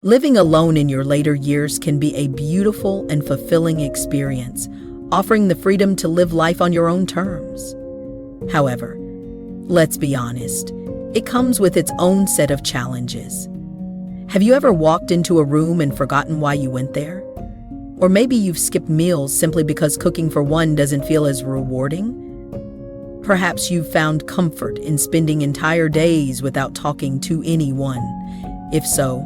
Living alone in your later years can be a beautiful and fulfilling experience, offering the freedom to live life on your own terms. However, let's be honest, it comes with its own set of challenges. Have you ever walked into a room and forgotten why you went there? Or maybe you've skipped meals simply because cooking for one doesn't feel as rewarding? Perhaps you've found comfort in spending entire days without talking to anyone. If so,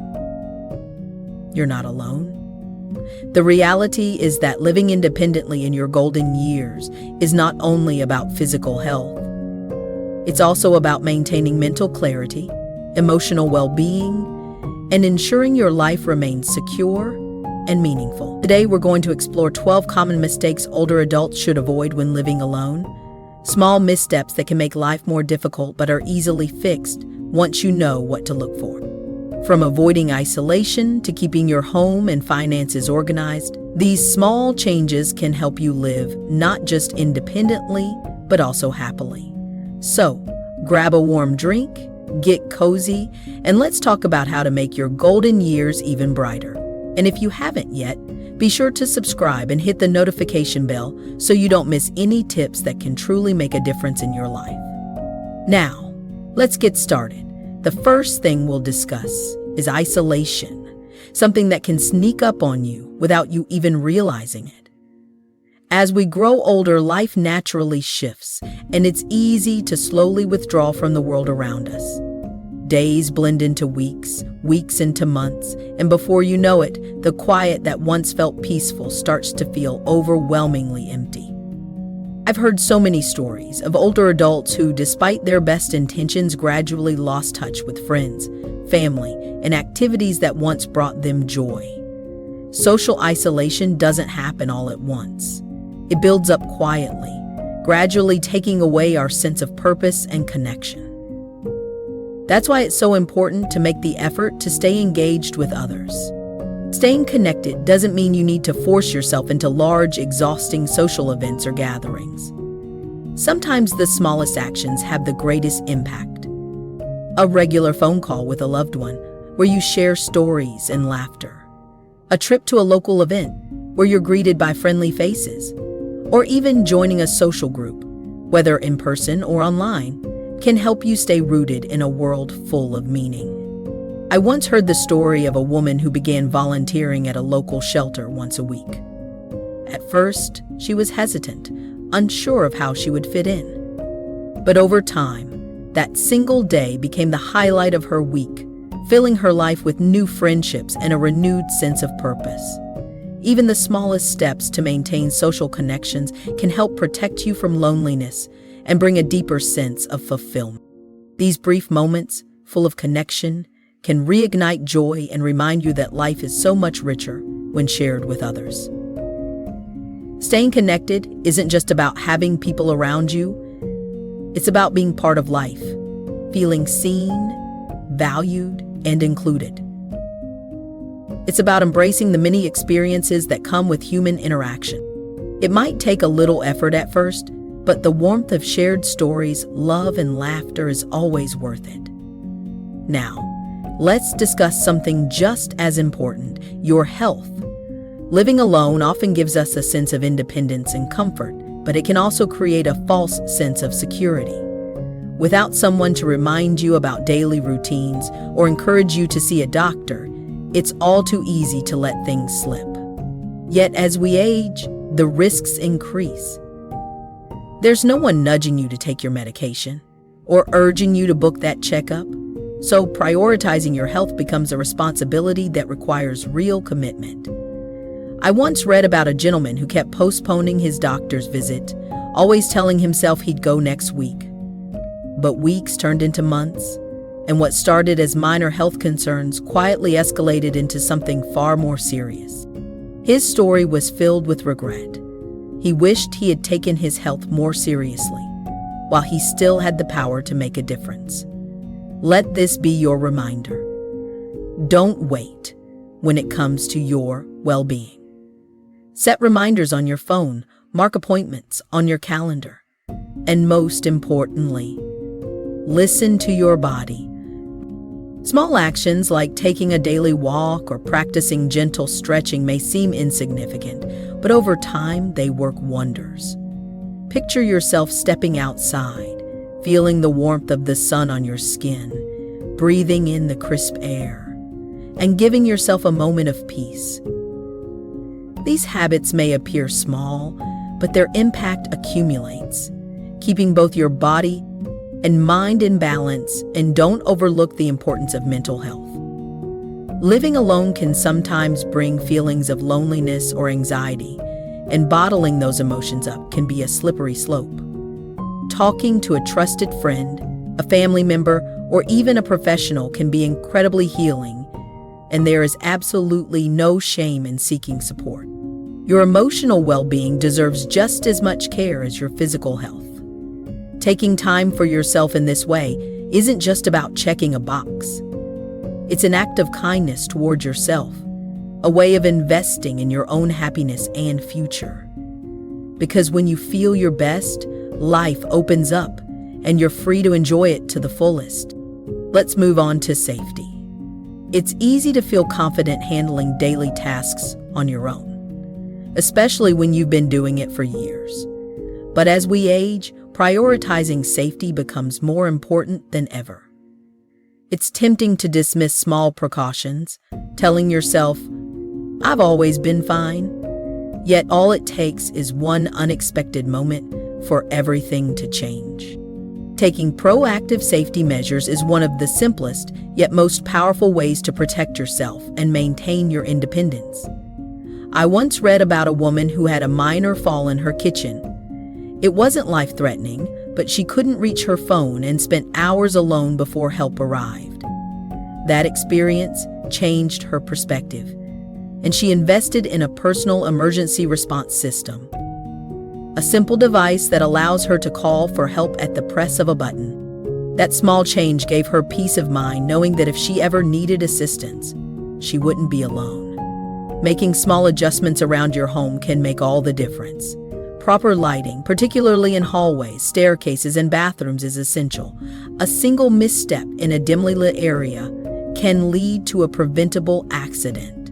you're not alone. The reality is that living independently in your golden years is not only about physical health. It's also about maintaining mental clarity, emotional well-being, and ensuring your life remains secure and meaningful. Today, we're going to explore 12 common mistakes older adults should avoid when living alone. Small missteps that can make life more difficult but are easily fixed once you know what to look for. From avoiding isolation to keeping your home and finances organized, these small changes can help you live not just independently, but also happily. So, grab a warm drink, get cozy, and let's talk about how to make your golden years even brighter. And if you haven't yet, be sure to subscribe and hit the notification bell so you don't miss any tips that can truly make a difference in your life. Now, let's get started. The first thing we'll discuss is isolation, something that can sneak up on you without you even realizing it. As we grow older, life naturally shifts, and it's easy to slowly withdraw from the world around us. Days blend into weeks, weeks into months, and before you know it, the quiet that once felt peaceful starts to feel overwhelmingly empty. I've heard so many stories of older adults who, despite their best intentions, gradually lost touch with friends, family, and activities that once brought them joy. Social isolation doesn't happen all at once. It builds up quietly, gradually taking away our sense of purpose and connection. That's why it's so important to make the effort to stay engaged with others. Staying connected doesn't mean you need to force yourself into large, exhausting social events or gatherings. Sometimes the smallest actions have the greatest impact. A regular phone call with a loved one where you share stories and laughter. A trip to a local event where you're greeted by friendly faces. Or even joining a social group, whether in person or online, can help you stay rooted in a world full of meaning. I once heard the story of a woman who began volunteering at a local shelter once a week. At first, she was hesitant, unsure of how she would fit in. But over time, that single day became the highlight of her week, filling her life with new friendships and a renewed sense of purpose. Even the smallest steps to maintain social connections can help protect you from loneliness and bring a deeper sense of fulfillment. These brief moments, full of connection, can reignite joy and remind you that life is so much richer when shared with others. Staying connected isn't just about having people around you. It's about being part of life, feeling seen, valued, and included. It's about embracing the many experiences that come with human interaction. It might take a little effort at first, but the warmth of shared stories, love, and laughter is always worth it. Now, let's discuss something just as important, your health. Living alone often gives us a sense of independence and comfort, but it can also create a false sense of security. Without someone to remind you about daily routines or encourage you to see a doctor, it's all too easy to let things slip. Yet as we age, the risks increase. There's no one nudging you to take your medication or urging you to book that checkup. So prioritizing your health becomes a responsibility that requires real commitment. I once read about a gentleman who kept postponing his doctor's visit, always telling himself he'd go next week. But weeks turned into months, and what started as minor health concerns quietly escalated into something far more serious. His story was filled with regret. He wished he had taken his health more seriously, while he still had the power to make a difference. Let this be your reminder. Don't wait when it comes to your well-being. Set reminders on your phone, mark appointments on your calendar, and most importantly, listen to your body. Small actions like taking a daily walk or practicing gentle stretching may seem insignificant, but over time they work wonders. Picture yourself stepping outside, feeling the warmth of the sun on your skin, breathing in the crisp air, and giving yourself a moment of peace. These habits may appear small, but their impact accumulates, keeping both your body and mind in balance. And don't overlook the importance of mental health. Living alone can sometimes bring feelings of loneliness or anxiety, and bottling those emotions up can be a slippery slope. Talking to a trusted friend, a family member, or even a professional can be incredibly healing, and there is absolutely no shame in seeking support. Your emotional well-being deserves just as much care as your physical health. Taking time for yourself in this way isn't just about checking a box. It's an act of kindness toward yourself, a way of investing in your own happiness and future. Because when you feel your best, life opens up and you're free to enjoy it to the fullest. Let's move on to safety. It's easy to feel confident handling daily tasks on your own, especially when you've been doing it for years. But as we age, prioritizing safety becomes more important than ever. It's tempting to dismiss small precautions, telling yourself, "I've always been fine." Yet all it takes is one unexpected moment for everything to change. Taking proactive safety measures is one of the simplest yet most powerful ways to protect yourself and maintain your independence. I once read about a woman who had a minor fall in her kitchen. It wasn't life-threatening, but she couldn't reach her phone and spent hours alone before help arrived. That experience changed her perspective, and she invested in a personal emergency response system, a simple device that allows her to call for help at the press of a button. That small change gave her peace of mind, knowing that if she ever needed assistance, she wouldn't be alone. Making small adjustments around your home can make all the difference. Proper lighting, particularly in hallways, staircases, and bathrooms, is essential. A single misstep in a dimly lit area can lead to a preventable accident.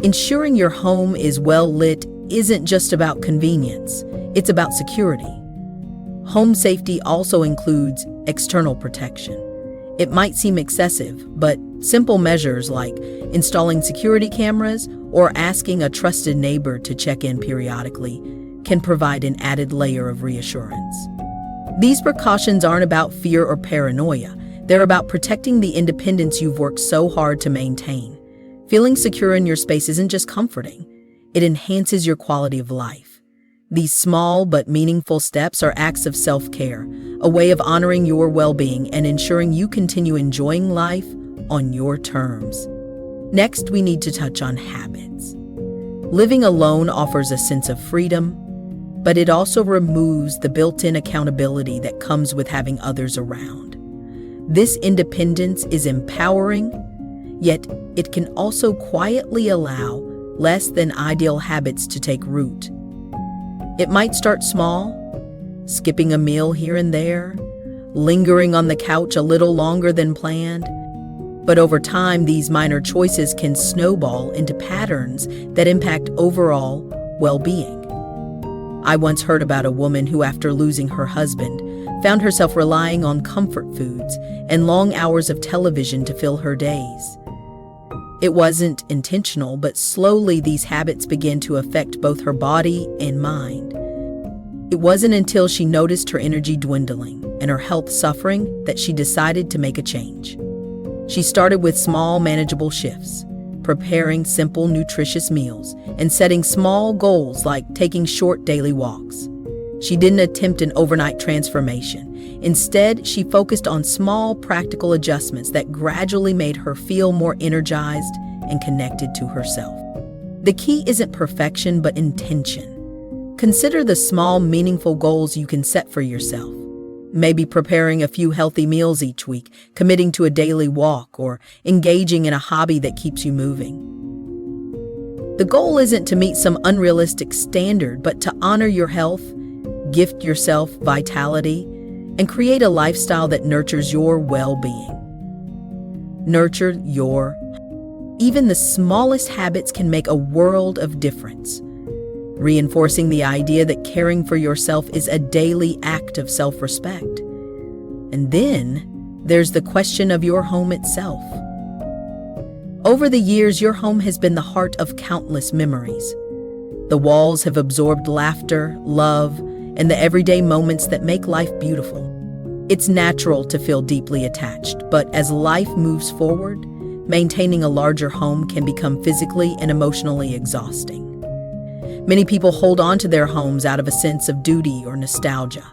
Ensuring your home is well lit isn't just about convenience, it's about security. Home safety also includes external protection. It might seem excessive, but simple measures like installing security cameras or asking a trusted neighbor to check in periodically can provide an added layer of reassurance. These precautions aren't about fear or paranoia. They're about protecting the independence you've worked so hard to maintain. Feeling secure in your space isn't just comforting, it enhances your quality of life. These small but meaningful steps are acts of self-care, a way of honoring your well-being and ensuring you continue enjoying life on your terms. Next, we need to touch on habits. Living alone offers a sense of freedom, but it also removes the built-in accountability that comes with having others around. This independence is empowering, yet it can also quietly allow less than ideal habits to take root. It might start small, skipping a meal here and there, lingering on the couch a little longer than planned. But over time, these minor choices can snowball into patterns that impact overall well-being. I once heard about a woman who, after losing her husband, found herself relying on comfort foods and long hours of television to fill her days. It wasn't intentional, but slowly these habits began to affect both her body and mind. It wasn't until she noticed her energy dwindling and her health suffering that she decided to make a change. She started with small, manageable shifts, preparing simple, nutritious meals, and setting small goals like taking short daily walks. She didn't attempt an overnight transformation. Instead, she focused on small, practical adjustments that gradually made her feel more energized and connected to herself. The key isn't perfection, but intention. Consider the small, meaningful goals you can set for yourself. Maybe preparing a few healthy meals each week, committing to a daily walk, or engaging in a hobby that keeps you moving. The goal isn't to meet some unrealistic standard, but to honor your health, gift yourself vitality, and create a lifestyle that nurtures your well-being. nurture your. Even the smallest habits can make a world of difference, reinforcing the idea that caring for yourself is a daily act of self-respect. And then there's the question of your home itself. Over the years, your home has been the heart of countless memories. The walls have absorbed laughter, love, and the everyday moments that make life beautiful. It's natural to feel deeply attached, but as life moves forward, maintaining a larger home can become physically and emotionally exhausting. Many people hold on to their homes out of a sense of duty or nostalgia,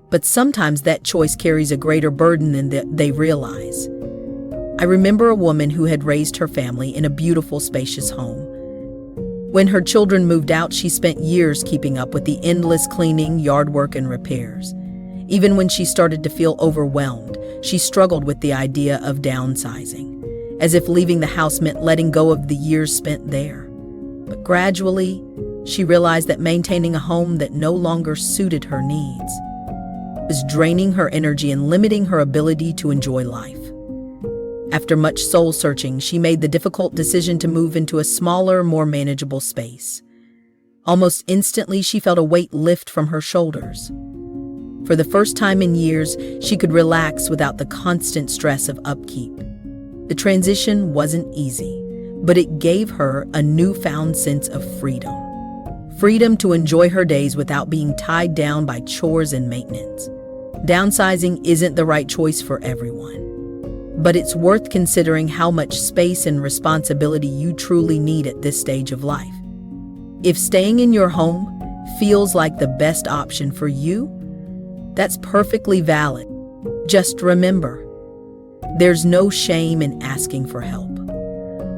but sometimes that choice carries a greater burden than they realize. I remember a woman who had raised her family in a beautiful, spacious home. When her children moved out, she spent years keeping up with the endless cleaning, yard work, and repairs. Even when she started to feel overwhelmed, she struggled with the idea of downsizing, as if leaving the house meant letting go of the years spent there. But gradually, she realized that maintaining a home that no longer suited her needs was draining her energy and limiting her ability to enjoy life. After much soul-searching, she made the difficult decision to move into a smaller, more manageable space. Almost instantly, she felt a weight lift from her shoulders. For the first time in years, she could relax without the constant stress of upkeep. The transition wasn't easy, but it gave her a newfound sense of freedom. Freedom to enjoy her days without being tied down by chores and maintenance. Downsizing isn't the right choice for everyone, but it's worth considering how much space and responsibility you truly need at this stage of life. If staying in your home feels like the best option for you, that's perfectly valid. Just remember, there's no shame in asking for help.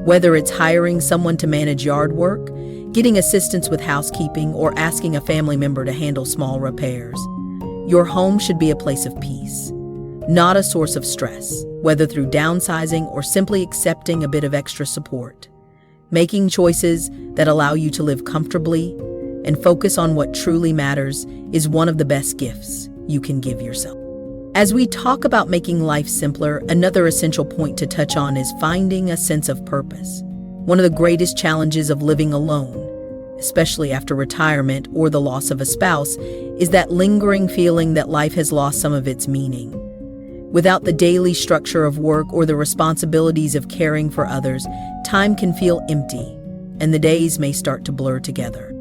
Whether it's hiring someone to manage yard work, getting assistance with housekeeping, or asking a family member to handle small repairs, your home should be a place of peace, not a source of stress, whether through downsizing or simply accepting a bit of extra support. Making choices that allow you to live comfortably and focus on what truly matters is one of the best gifts you can give yourself. As we talk about making life simpler, another essential point to touch on is finding a sense of purpose. One of the greatest challenges of living alone, especially after retirement or the loss of a spouse, is that lingering feeling that life has lost some of its meaning. Without the daily structure of work or the responsibilities of caring for others, time can feel empty, and the days may start to blur together.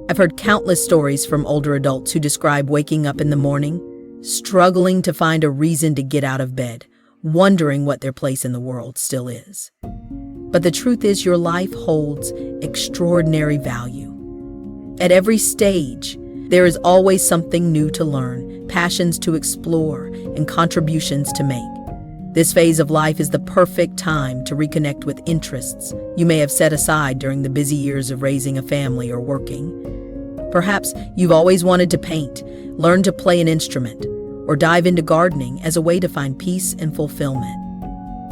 I've heard countless stories from older adults who describe waking up in the morning, struggling to find a reason to get out of bed, wondering what their place in the world still is. But the truth is, your life holds extraordinary value. At every stage, there is always something new to learn, passions to explore, and contributions to make. This phase of life is the perfect time to reconnect with interests you may have set aside during the busy years of raising a family or working. Perhaps you've always wanted to paint, learn to play an instrument, or dive into gardening as a way to find peace and fulfillment.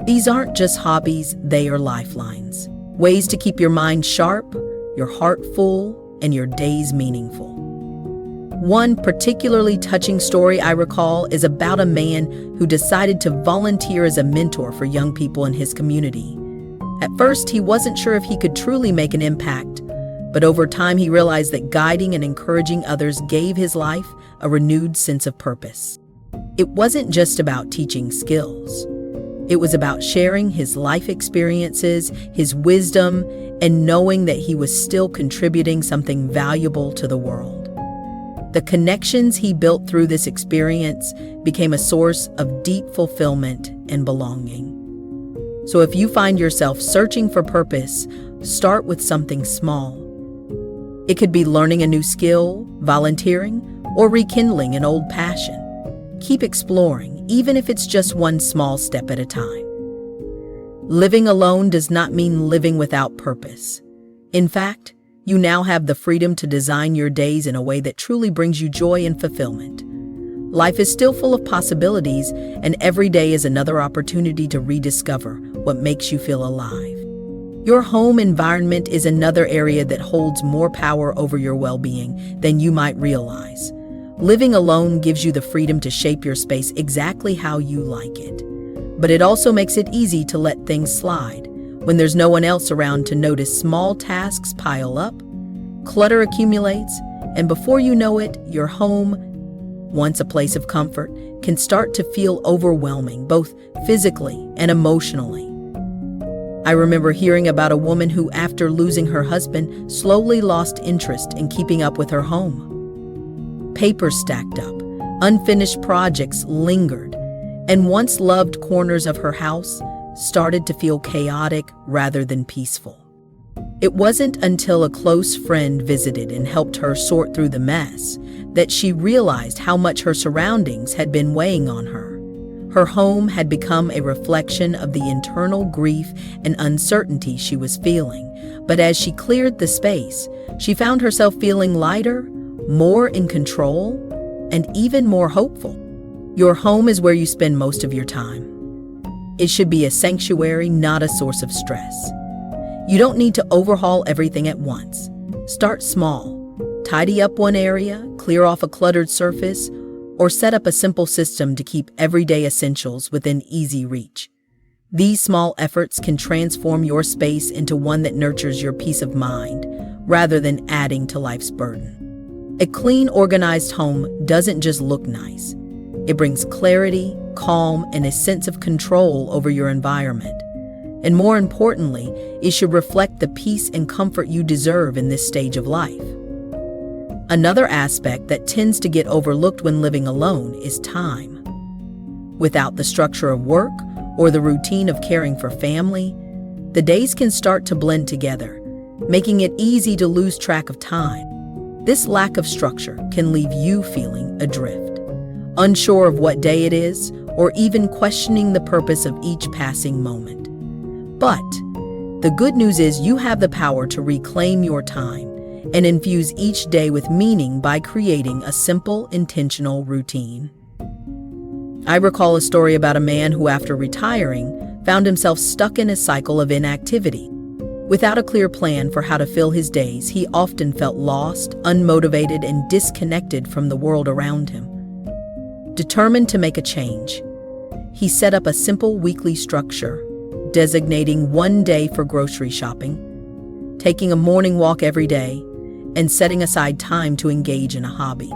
These aren't just hobbies, they are lifelines. Ways to keep your mind sharp, your heart full, and your days meaningful. One particularly touching story I recall is about a man who decided to volunteer as a mentor for young people in his community. At first, he wasn't sure if he could truly make an impact, but over time he realized that guiding and encouraging others gave his life a renewed sense of purpose. It wasn't just about teaching skills. It was about sharing his life experiences, his wisdom, and knowing that he was still contributing something valuable to the world. The connections he built through this experience became a source of deep fulfillment and belonging. So if you find yourself searching for purpose, start with something small. It could be learning a new skill, volunteering, or rekindling an old passion. Keep exploring, even if it's just one small step at a time. Living alone does not mean living without purpose. In fact, you now have the freedom to design your days in a way that truly brings you joy and fulfillment. Life is still full of possibilities, and every day is another opportunity to rediscover what makes you feel alive. Your home environment is another area that holds more power over your well-being than you might realize. Living alone gives you the freedom to shape your space exactly how you like it. But it also makes it easy to let things slide. When there's no one else around to notice, small tasks pile up, clutter accumulates, and before you know it, your home, once a place of comfort, can start to feel overwhelming, both physically and emotionally. I remember hearing about a woman who, after losing her husband, slowly lost interest in keeping up with her home. Papers stacked up, unfinished projects lingered, and once loved corners of her house started to feel chaotic rather than peaceful. It wasn't until a close friend visited and helped her sort through the mess that she realized how much her surroundings had been weighing on her. Her home had become a reflection of the internal grief and uncertainty she was feeling, but as she cleared the space, she found herself feeling lighter, more in control, and even more hopeful. Your home is where you spend most of your time. It should be a sanctuary, not a source of stress. You don't need to overhaul everything at once. Start small. Tidy up one area, clear off a cluttered surface, or set up a simple system to keep everyday essentials within easy reach. These small efforts can transform your space into one that nurtures your peace of mind, rather than adding to life's burden. A clean, organized home doesn't just look nice. It brings clarity, calm, and a sense of control over your environment. And more importantly, it should reflect the peace and comfort you deserve in this stage of life. Another aspect that tends to get overlooked when living alone is time. Without the structure of work or the routine of caring for family, the days can start to blend together, making it easy to lose track of time. This lack of structure can leave you feeling adrift, unsure of what day it is, or even questioning the purpose of each passing moment. But the good news is you have the power to reclaim your time and infuse each day with meaning by creating a simple, intentional routine. I recall a story about a man who, after retiring, found himself stuck in a cycle of inactivity. Without a clear plan for how to fill his days, he often felt lost, unmotivated, and disconnected from the world around him. Determined to make a change, he set up a simple weekly structure, designating one day for grocery shopping, taking a morning walk every day, and setting aside time to engage in a hobby.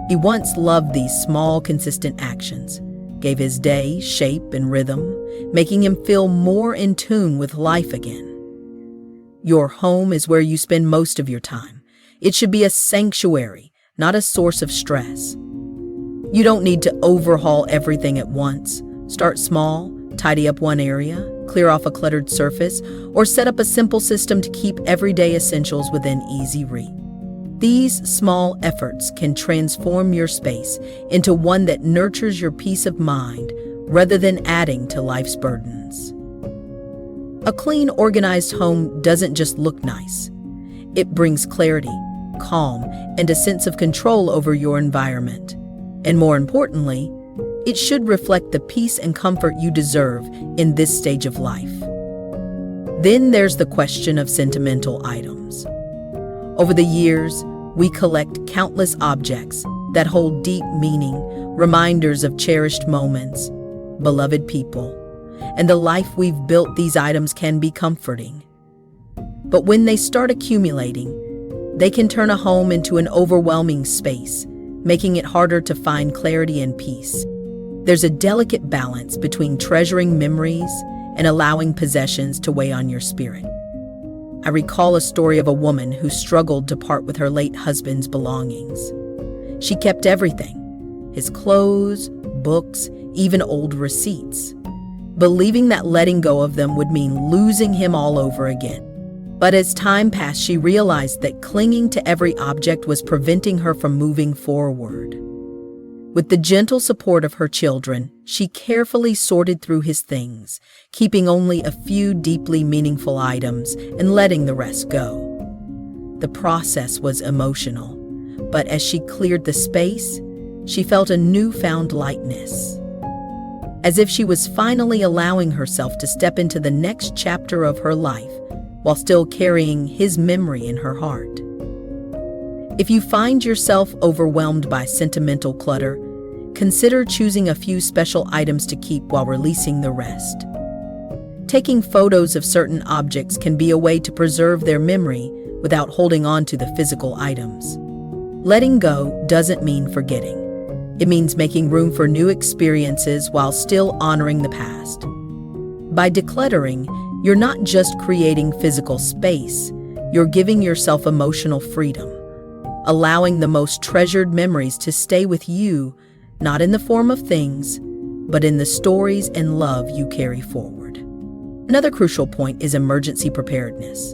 He once loved these small, consistent actions, gave his day shape and rhythm, making him feel more in tune with life again. Your home is where you spend most of your time. It should be a sanctuary, not a source of stress. You don't need to overhaul everything at once. Start small, tidy up one area, clear off a cluttered surface, or set up a simple system to keep everyday essentials within easy reach. These small efforts can transform your space into one that nurtures your peace of mind rather than adding to life's burdens. A clean, organized home doesn't just look nice. It brings clarity, calm, and a sense of control over your environment. And more importantly, it should reflect the peace and comfort you deserve in this stage of life. Then there's the question of sentimental items. Over the years, we collect countless objects that hold deep meaning, reminders of cherished moments, beloved people, and the life we've built. These items can be comforting. But when they start accumulating, they can turn a home into an overwhelming space, making it harder to find clarity and peace. There's a delicate balance between treasuring memories and allowing possessions to weigh on your spirit. I recall a story of a woman who struggled to part with her late husband's belongings. She kept everything, his clothes, books, even old receipts, believing that letting go of them would mean losing him all over again. But as time passed, she realized that clinging to every object was preventing her from moving forward. With the gentle support of her children, she carefully sorted through his things, keeping only a few deeply meaningful items and letting the rest go. The process was emotional, but as she cleared the space, she felt a newfound lightness, as if she was finally allowing herself to step into the next chapter of her life while still carrying his memory in her heart. If you find yourself overwhelmed by sentimental clutter, consider choosing a few special items to keep while releasing the rest. Taking photos of certain objects can be a way to preserve their memory without holding on to the physical items. Letting go doesn't mean forgetting. It means making room for new experiences while still honoring the past. By decluttering, you're not just creating physical space, you're giving yourself emotional freedom, allowing the most treasured memories to stay with you, not in the form of things, but in the stories and love you carry forward. Another crucial point is emergency preparedness.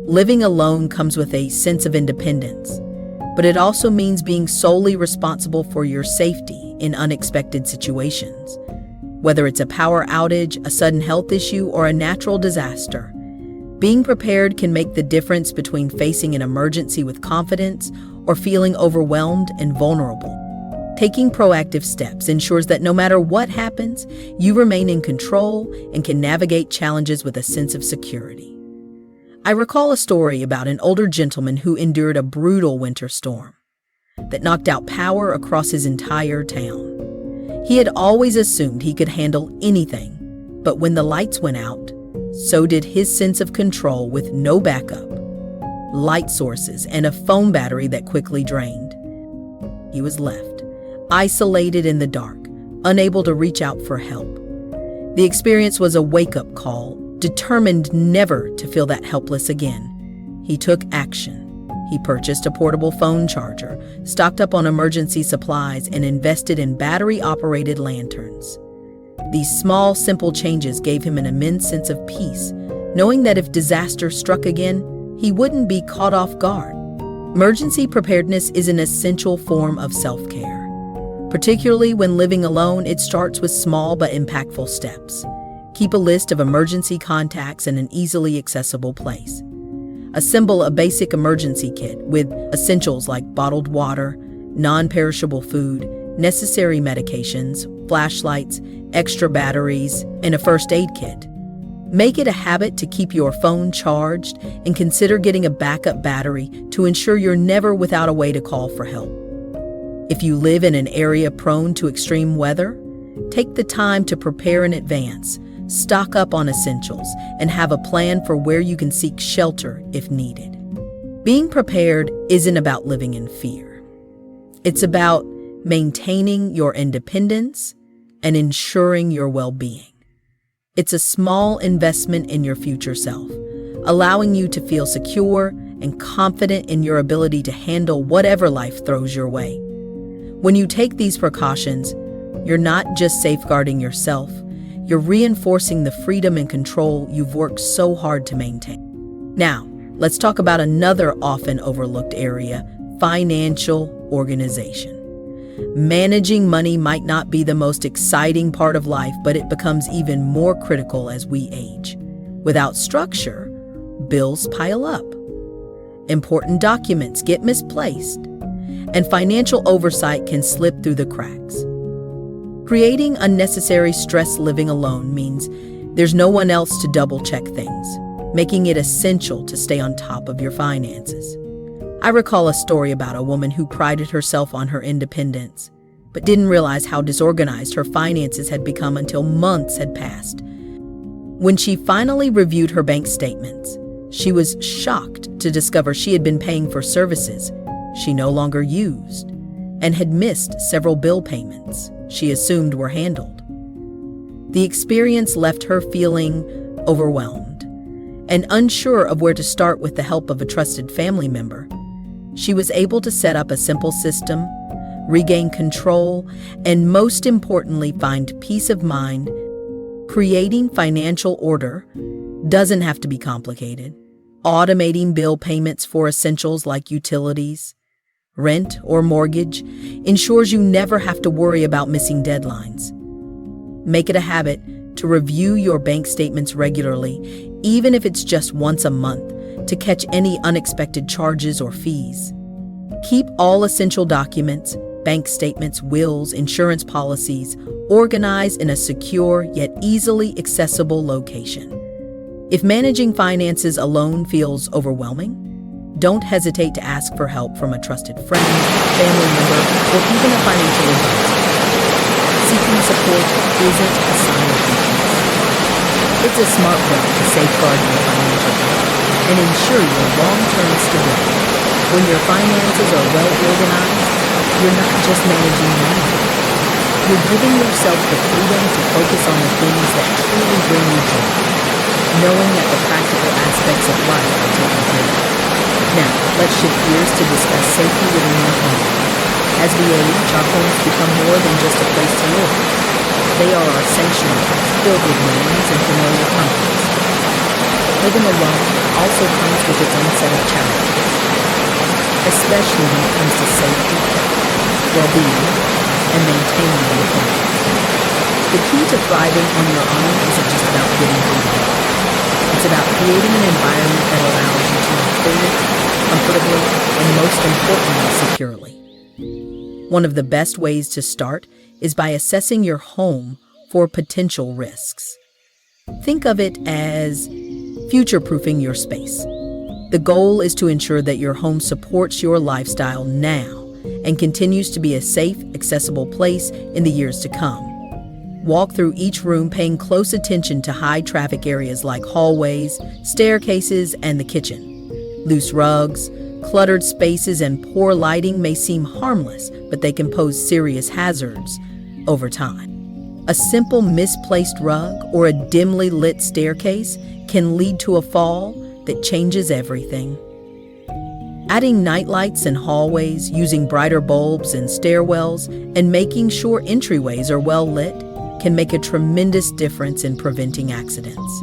Living alone comes with a sense of independence, but it also means being solely responsible for your safety in unexpected situations. Whether it's a power outage, a sudden health issue, or a natural disaster, being prepared can make the difference between facing an emergency with confidence or feeling overwhelmed and vulnerable. Taking proactive steps ensures that no matter what happens, you remain in control and can navigate challenges with a sense of security. I recall a story about an older gentleman who endured a brutal winter storm that knocked out power across his entire town. He had always assumed he could handle anything, but when the lights went out, so did his sense of control with no backup, light sources, and a phone battery that quickly drained. He was left, isolated in the dark, unable to reach out for help. The experience was a wake-up call, determined never to feel that helpless again. He took action. He purchased a portable phone charger, stocked up on emergency supplies, and invested in battery-operated lanterns. These small, simple changes gave him an immense sense of peace, knowing that if disaster struck again, he wouldn't be caught off guard. Emergency preparedness is an essential form of self-care. Particularly when living alone, it starts with small but impactful steps. Keep a list of emergency contacts in an easily accessible place. Assemble a basic emergency kit with essentials like bottled water, non-perishable food, necessary medications, flashlights, extra batteries, and a first aid kit. Make it a habit to keep your phone charged and consider getting a backup battery to ensure you're never without a way to call for help. If you live in an area prone to extreme weather, take the time to prepare in advance, stock up on essentials, and have a plan for where you can seek shelter if needed. Being prepared isn't about living in fear. It's about maintaining your independence and ensuring your well-being. It's a small investment in your future self, allowing you to feel secure and confident in your ability to handle whatever life throws your way. When you take these precautions, you're not just safeguarding yourself, you're reinforcing the freedom and control you've worked so hard to maintain. Now, let's talk about another often overlooked area: financial organization. Managing money might not be the most exciting part of life, but it becomes even more critical as we age. Without structure, bills pile up, important documents get misplaced, and financial oversight can slip through the cracks. Creating unnecessary stress living alone means there's no one else to double-check things, making it essential to stay on top of your finances. I recall a story about a woman who prided herself on her independence, but didn't realize how disorganized her finances had become until months had passed. When she finally reviewed her bank statements, she was shocked to discover she had been paying for services she no longer used and had missed several bill payments she assumed were handled. The experience left her feeling overwhelmed and unsure of where to start. With the help of a trusted family member, she was able to set up a simple system, regain control, and most importantly, find peace of mind. Creating financial order doesn't have to be complicated. Automating bill payments for essentials like utilities, rent, or mortgage ensures you never have to worry about missing deadlines. Make it a habit to review your bank statements regularly, even if it's just once a month, to catch any unexpected charges or fees. Keep all essential documents, bank statements, wills, insurance policies, organized in a secure yet easily accessible location. If managing finances alone feels overwhelming, don't hesitate to ask for help from a trusted friend, family member, or even a financial advisor. Seeking support isn't a sign of weakness. It's a smart way to safeguard your financial health and ensure your long-term stability. When your finances are well organized, you're not just managing money. You're giving yourself the freedom to focus on the things that truly bring you joy, knowing that the practical aspects of life are taken care of. Now, let's shift gears to discuss safety within your home. As we age, our homes become more than just a place to live. They are our sanctuaries, filled with memories and familiar comforts. Living alone also comes with its own set of challenges, especially when it comes to safety, well-being, and maintaining independence. The key to thriving on your own isn't just about getting through life. It's about creating an environment that allows you to live fully, comfortably, and most importantly, securely. One of the best ways to start is by assessing your home for potential risks. Think of it as future-proofing your space. The goal is to ensure that your home supports your lifestyle now and continues to be a safe, accessible place in the years to come. Walk through each room paying close attention to high-traffic areas like hallways, staircases, and the kitchen. Loose rugs, cluttered spaces, and poor lighting may seem harmless, but they can pose serious hazards over time. A simple misplaced rug or a dimly lit staircase can lead to a fall that changes everything. Adding nightlights in hallways, using brighter bulbs in stairwells, and making sure entryways are well lit can make a tremendous difference in preventing accidents.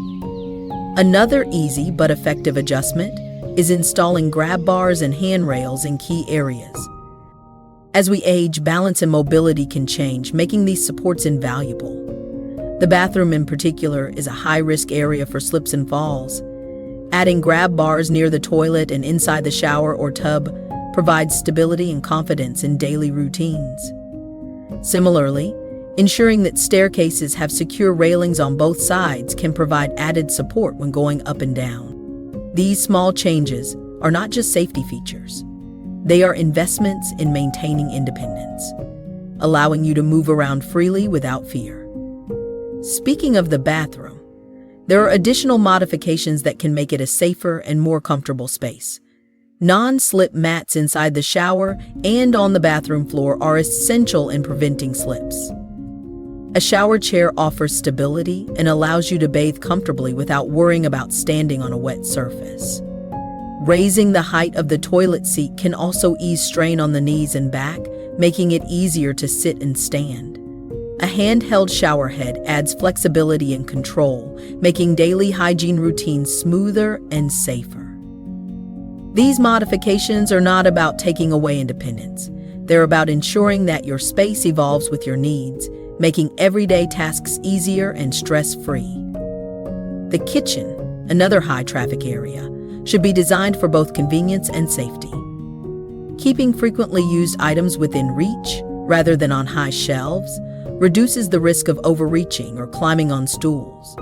Another easy but effective adjustment is installing grab bars and handrails in key areas. As we age, balance and mobility can change, making these supports invaluable. The bathroom in particular is a high-risk area for slips and falls. Adding grab bars near the toilet and inside the shower or tub provides stability and confidence in daily routines. Similarly, ensuring that staircases have secure railings on both sides can provide added support when going up and down. These small changes are not just safety features. They are investments in maintaining independence, allowing you to move around freely without fear. Speaking of the bathroom, there are additional modifications that can make it a safer and more comfortable space. Non-slip mats inside the shower and on the bathroom floor are essential in preventing slips. A shower chair offers stability and allows you to bathe comfortably without worrying about standing on a wet surface. Raising the height of the toilet seat can also ease strain on the knees and back, making it easier to sit and stand. A handheld shower head adds flexibility and control, making daily hygiene routines smoother and safer. These modifications are not about taking away independence. They're about ensuring that your space evolves with your needs, making everyday tasks easier and stress-free. The kitchen, another high-traffic area, should be designed for both convenience and safety. Keeping frequently used items within reach, rather than on high shelves, reduces the risk of overreaching or climbing on stools.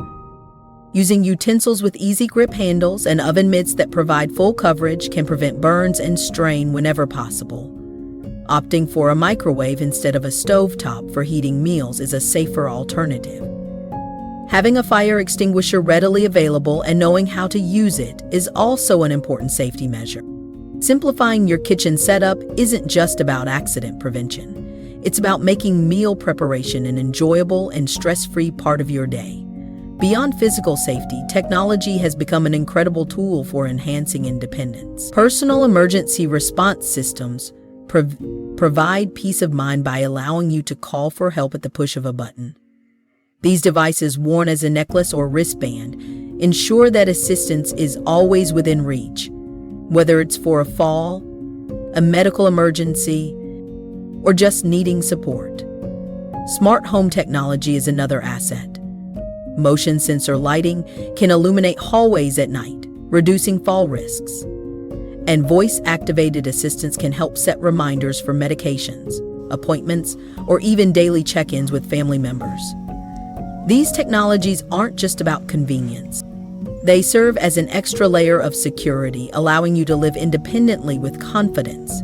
Using utensils with easy grip handles and oven mitts that provide full coverage can prevent burns and strain whenever possible. Opting for a microwave instead of a stovetop for heating meals is a safer alternative. Having a fire extinguisher readily available and knowing how to use it is also an important safety measure. Simplifying your kitchen setup isn't just about accident prevention. It's about making meal preparation an enjoyable and stress-free part of your day. Beyond physical safety, technology has become an incredible tool for enhancing independence. Personal emergency response systems provide peace of mind by allowing you to call for help at the push of a button. These devices, worn as a necklace or wristband, ensure that assistance is always within reach, whether it's for a fall, a medical emergency, or just needing support. Smart home technology is another asset. Motion sensor lighting can illuminate hallways at night, reducing fall risks. And voice-activated assistants can help set reminders for medications, appointments, or even daily check-ins with family members. These technologies aren't just about convenience. They serve as an extra layer of security, allowing you to live independently with confidence.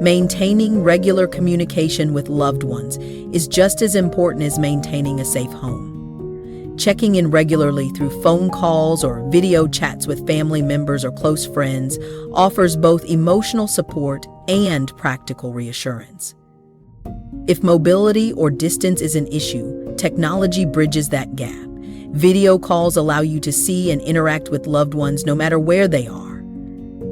Maintaining regular communication with loved ones is just as important as maintaining a safe home. Checking in regularly through phone calls or video chats with family members or close friends offers both emotional support and practical reassurance. If mobility or distance is an issue, technology bridges that gap. Video calls allow you to see and interact with loved ones no matter where they are.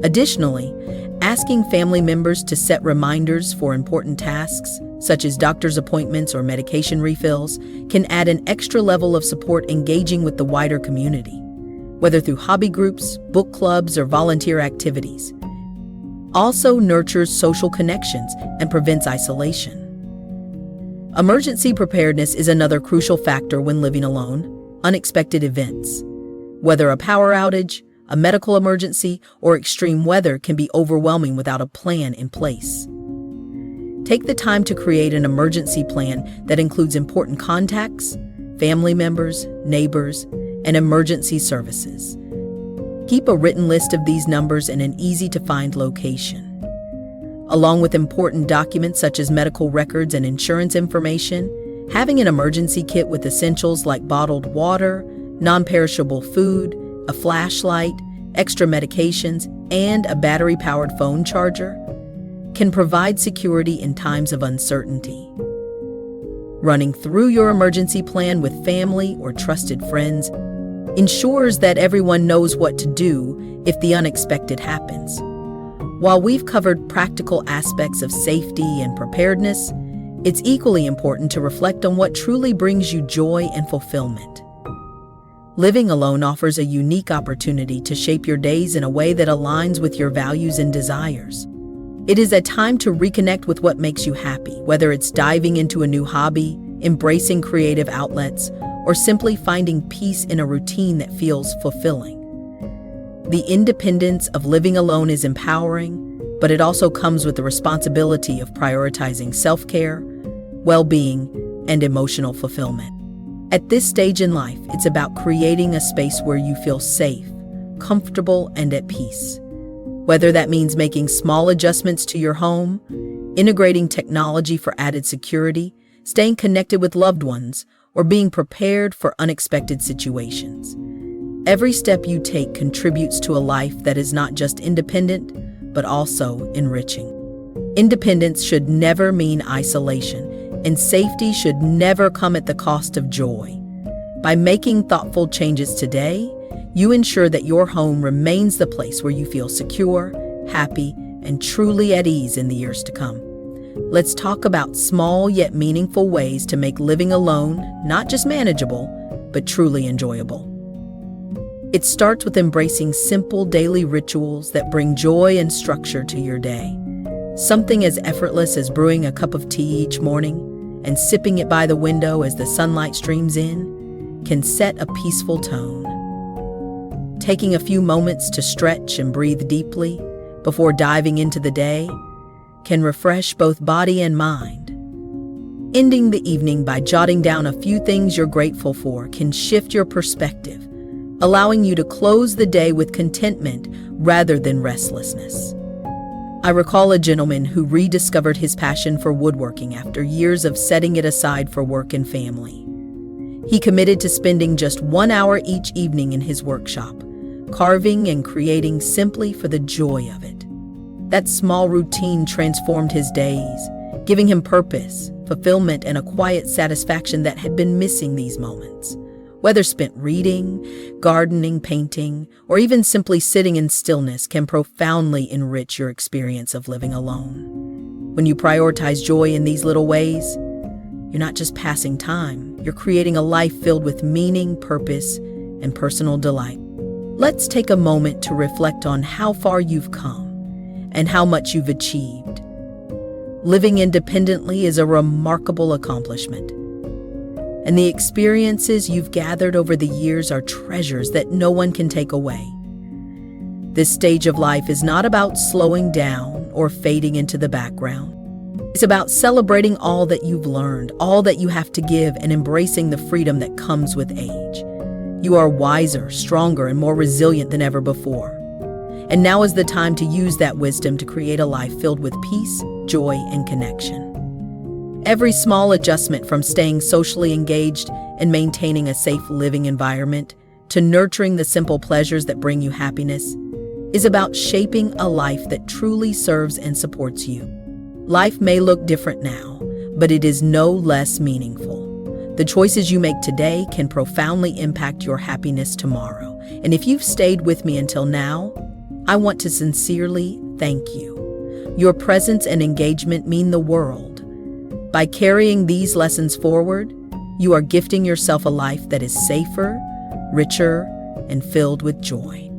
Additionally, asking family members to set reminders for important tasks, such as doctor's appointments or medication refills, can add an extra level of support engaging with the wider community, whether through hobby groups, book clubs, or volunteer activities. Also nurtures social connections and prevents isolation. Emergency preparedness is another crucial factor when living alone. Unexpected events, whether a power outage, a medical emergency, or extreme weather, can be overwhelming without a plan in place. Take the time to create an emergency plan that includes important contacts, family members, neighbors, and emergency services. Keep a written list of these numbers in an easy-to-find location. Along with important documents such as medical records and insurance information, having an emergency kit with essentials like bottled water, non-perishable food, a flashlight, extra medications, and a battery-powered phone charger can provide security in times of uncertainty. Running through your emergency plan with family or trusted friends ensures that everyone knows what to do if the unexpected happens. While we've covered practical aspects of safety and preparedness, it's equally important to reflect on what truly brings you joy and fulfillment. Living alone offers a unique opportunity to shape your days in a way that aligns with your values and desires. It is a time to reconnect with what makes you happy, whether it's diving into a new hobby, embracing creative outlets, or simply finding peace in a routine that feels fulfilling. The independence of living alone is empowering, but it also comes with the responsibility of prioritizing self-care, well-being, and emotional fulfillment. At this stage in life, it's about creating a space where you feel safe, comfortable, and at peace. Whether that means making small adjustments to your home, integrating technology for added security, staying connected with loved ones, or being prepared for unexpected situations. Every step you take contributes to a life that is not just independent, but also enriching. Independence should never mean isolation, and safety should never come at the cost of joy. By making thoughtful changes today, you ensure that your home remains the place where you feel secure, happy, and truly at ease in the years to come. Let's talk about small yet meaningful ways to make living alone not just manageable, but truly enjoyable. It starts with embracing simple daily rituals that bring joy and structure to your day. Something as effortless as brewing a cup of tea each morning and sipping it by the window as the sunlight streams in can set a peaceful tone. Taking a few moments to stretch and breathe deeply before diving into the day can refresh both body and mind. Ending the evening by jotting down a few things you're grateful for can shift your perspective, allowing you to close the day with contentment rather than restlessness. I recall a gentleman who rediscovered his passion for woodworking after years of setting it aside for work and family. He committed to spending just 1 hour each evening in his workshop, carving and creating simply for the joy of it. That small routine transformed his days, giving him purpose, fulfillment, and a quiet satisfaction that had been missing these moments. Whether spent reading, gardening, painting, or even simply sitting in stillness can profoundly enrich your experience of living alone. When you prioritize joy in these little ways, you're not just passing time, you're creating a life filled with meaning, purpose, and personal delight. Let's take a moment to reflect on how far you've come and how much you've achieved. Living independently is a remarkable accomplishment, and the experiences you've gathered over the years are treasures that no one can take away. This stage of life is not about slowing down or fading into the background. It's about celebrating all that you've learned, all that you have to give, and embracing the freedom that comes with age. You are wiser, stronger, and more resilient than ever before. And now is the time to use that wisdom to create a life filled with peace, joy, and connection. Every small adjustment, from staying socially engaged and maintaining a safe living environment to nurturing the simple pleasures that bring you happiness, is about shaping a life that truly serves and supports you. Life may look different now, but it is no less meaningful. The choices you make today can profoundly impact your happiness tomorrow. And if you've stayed with me until now, I want to sincerely thank you. Your presence and engagement mean the world. By carrying these lessons forward, you are gifting yourself a life that is safer, richer, and filled with joy.